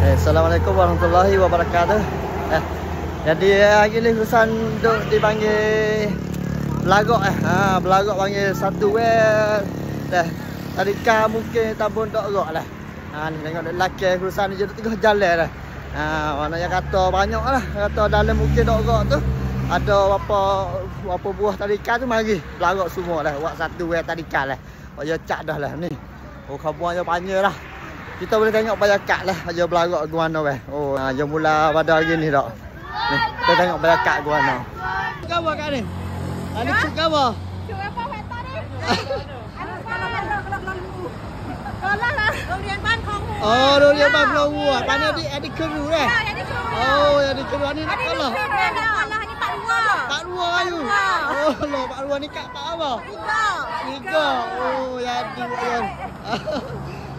Assalamualaikum warahmatullahi wabarakatuh. Jadi hari ni Husan duk dipanggil Belagok Belagok panggil satu tadika mungkin tabun dok rok lah. Ni tengok lelaki Husan ni je duk tengah jalan dah. Maknanya kata banyak lah. Kata dalam mungkin dok rok tu ada apa buah tadika tu mari Belagok semua dah. Buat satu tadika lah. Ya cak dah lah ni. Khabarnya panjang lah. Kita boleh tengok banyak kak lah aja Belagok ke mana weh. Jom mula pada hari ni dak. Ni, kita tengok banyak kak ke mana. Gapo kak ni? Ani cuk gapo? Cuk apa heta ni? Anu kalau lalu. Kalau lah, Durian Ban Khong Mu. Durian Ban Khong Mu. Pana adik keru dah. Ya, adik keru. Adik keru ni nak kalah. Kalah ni Pak Rua. Pak Rua ayu. Pak Rua ni kak Pak apa? Tiga. Jadi.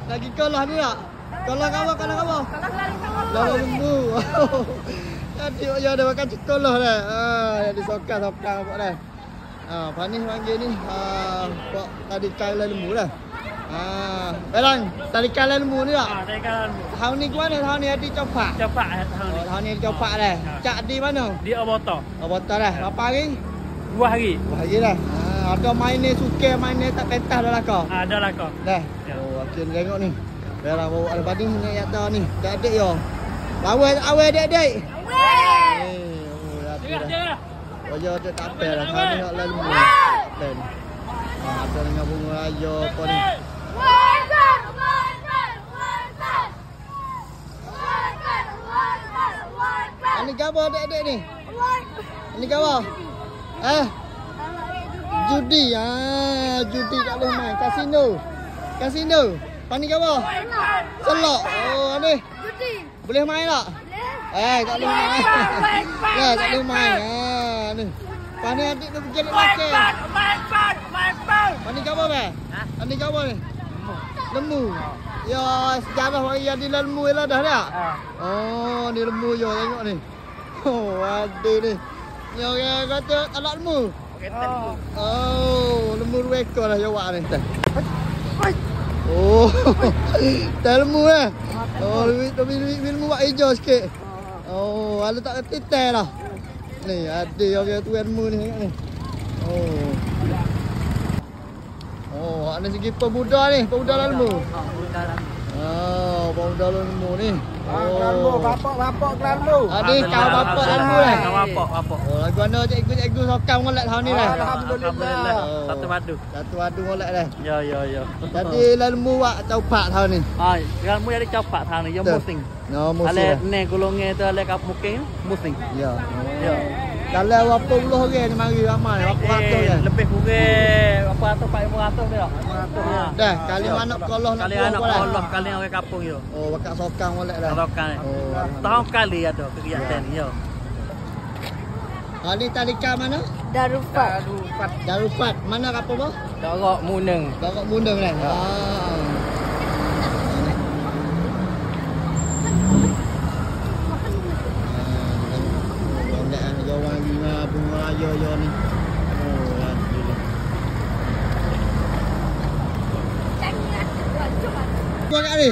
Lagi kalah ni tak? Kalah kamu? Kalah lalu lembu. Jadi dia ada makan cekolah dah. Jadi sokang apa dah. Panis panggil ni. Pak tadi kalah lembu dah. Belang, tadi kalah lembu ni tak? Tadi kalah lembu. Tahun ni ke mana? Tahun ni ada copak. Copak tahun ni. Tahun ni copak dah. Cak di mana? Di Oboto. Oboto dah. Berapa hari? 2 hari. 2 hari dah. Ada main ni suka main ni tak pentas dah lah kau. Dah lah kau. Dah. Akhirnya tengok ni. Biarlah bawa ada bading ni nyata ni. Adik yo. Awal adik-adik. Dia. Yo dia tak apa dah. Kau tengok lalu. Ben. Ada dengan bunga raya apa ni. Ini gapo adik-adik ni? Ini gapo? Judi. Judi tak boleh main. Kasino. Pani gapo? Selok. Ni. Judi. Boleh main tak? Tak boleh main. Tak boleh main. Ni. Pani adik tu pergi lelaki. Main. Pani gapo be? Pani gapo ni? Lembu. Ya, sejarah hari yang di lembu lah dah tak? Ni lembu yo tengok ni. Adik ni. Yo kata talak lembu. Lembu 2 ekor lah jawab ni. Tak lembu lah. Lebih lembu buat hijau sikit. Ada tak titai lah. Ni ada orang tu lembu ni tengok ni. Ada segi pemuda ni, pemuda lembu. Pemuda lembu ni. Bapak lembu. Adik kau bapak lembu lah. Bapak. Lagu mana cikgu sokang molek tahun ni lah. Alhamdulillah. Satu madu molek dah. Ya. Jadi lembu buat copak tahun ni. Lembu jadi copak tahun ni, yang musing. Musing. Ale ni golongan tu ale kap muking, musing. Ya. Ya. Kalau berapa puluh orang ni mari ramai, berapa ratus kan? Lebih kurang berapa ratus, 500 dia. 500. Dah, kali anak kolah nak kali anak kolah, kali orang kampung yo. Bakal sokang molek dah. Sokang. Tahun kali ada kegiatan ni yo. Kali tadika mana? Darufat. Mana apa boh? Darok Muneng dah. Bunga raya ni. Alhamdulillah. Kau kat ni?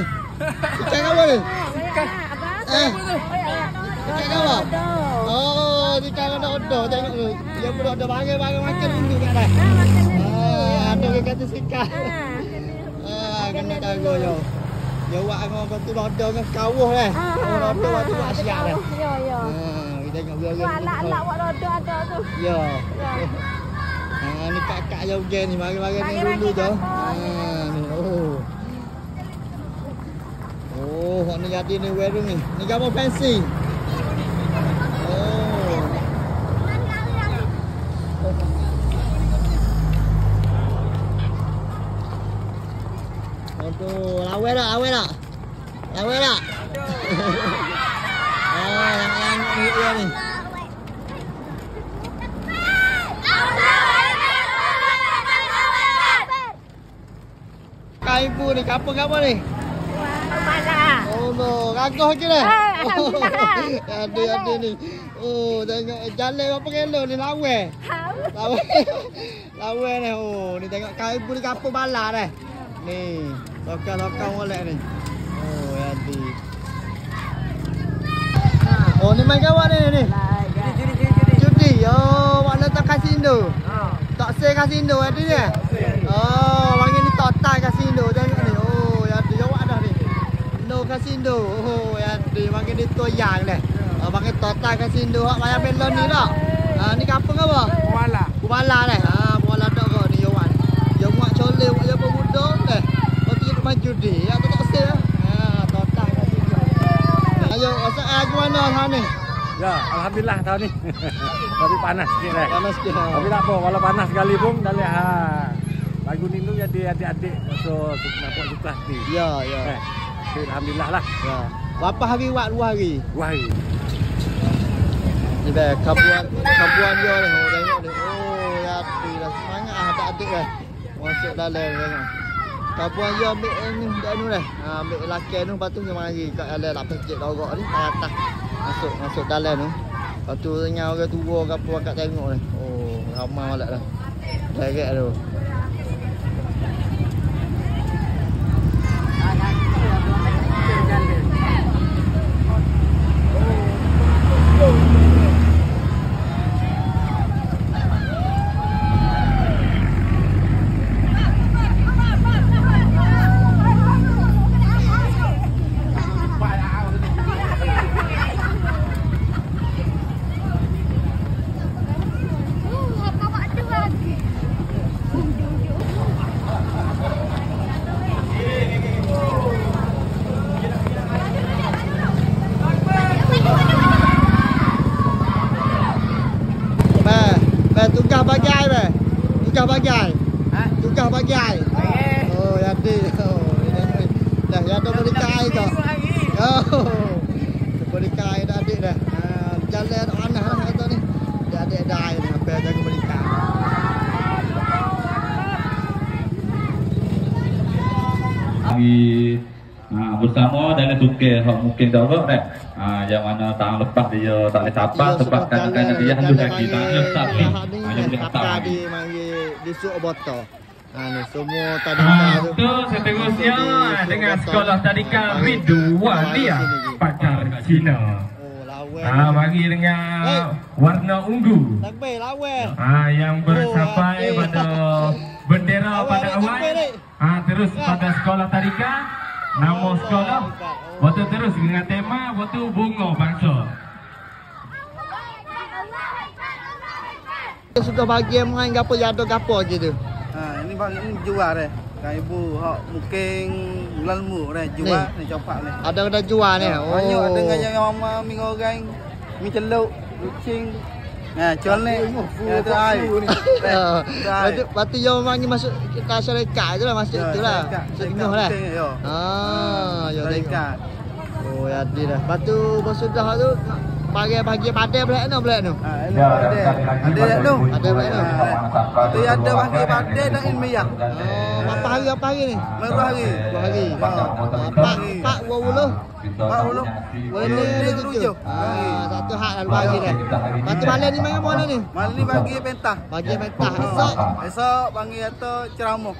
Ikan apa ni? Ikan apa? Ikan ada odo. Tengok tu. Dia pun ada barang-barang makan dulu kat dah. Ada orang kata sikat. Kena jaga yo. Dia buat dengan tu odo dengan kawuh dah. Odo waktu buat siap dah. Ya. Tengok dia Alak buat roda ada tu. Ya. Ni kak-kak joget ni mari-mari ni dulu je. Ni hok ni jadi ni warung ni. Ni gambar fancy. Lawe tak? Yang ni. Ibu ni kampung apa ni? Mana? Gagah lagi dah. Ada ni. Tengok jalan berapa kilo ni lawe. Lawe ni. Ni tengok ibu ni kampung bala dah. Ni, lokal-lokal molek ni. Jadi. Oh, ni main kawan ni. Judi. Oh, mana tak kasino? Tak say kasino ada ni. Oh, wangi ni total kasino tengok ni. Oh, ya tu jawab dah ni. No kasino. Oh, ya tu wangi ni tu yang dah. Wangi total kasino hak bayar belon ni dak. Ni kampung apa? Kuala dah. Kuala dak kau ni jawab. Yo muak cole, yo pemudong dah. Kau tu main judi. Ya tu tak say. Total kasino. Ayo, asal aku mana hang ni? Ya, alhamdulillah tahun ni. Tapi panas sikit dah. Panas sikit. Tapi tak apa, walau panas sekali pun dah lihat. Lagu ni tu jadi adik-adik so nampak suka hati. Ya. Tapi alhamdulillah lah. Ya. Berapa hari buat 2 hari? 2 hari. Ni dah kabuan dia ni. Oh tengok ni. Oh ya tu dah semangat adik-adik dah. Masuk dalam tengok. Kabuan dia ambil ni dah dah. Ambil lelaki tu lepas tu dia mari kat dalam nak pecik dorok ni kat atas. Masuk dalam tu. Lepas tu tengah orang tua ke apa kat tengok ni. Oh ramai malak dah. Direct tu. Tukar bagai. Oh, ya tu. Dah ya dah berikai tu. Oh. Berikai dah adik dah. Jalan anah lah kata ni. Dia adik dah ni sampai jaga berikai. Bersama dalam tukar hak mungkin dah buat dah. Yang mana tahun lepas dia tak boleh tapak sebab kadang-kadang dia halus lagi tak letak ni. Yang boleh tapak di mari di suuk botol. Ni semua tadi tu seterusnya dengan sekolah tadika Ridwalia pakar Cina. Bagi dengan warna ungu. Takbir lawan. Yang bersampai pada bendera pada awal. Terus pada sekolah tadika nama sekolah. Waktu terus dengan tema waktu bunga bangsa. Sudah bagi main gapo jado gapo gitu. Ini bang ini jual deh. Kan ibu hak mungkin bulan mu deh jual ni copak ni. Ada jual ni. Oh. Banyak ada yang mama mi orang mi celuk, kucing. Jual ni. Ya tu ai. Batu yo mangi masuk kita syarikat je lah masuk itulah. Setengah lah. Ya syarikat. Oh ya dia dah. Batu bersudah tu bagi padai belak no belak no. Ada tu. Ada belak no. Tu ada bagi padai dan ilmiah. Apa hari ni? Berapa hari? 2 hari. Pak 20. Boleh ni 7. Satu hak lalu bagi dah. Batu malam ni main mana ni? Malam ni bagi pentah. Bagi pentah. Esok bagi atau ceramah.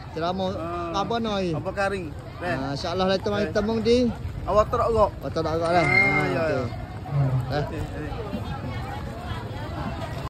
Apa noi? Apa karing. Insya-Allah lah kita temung di awak terok. Awak terok lah. Ya.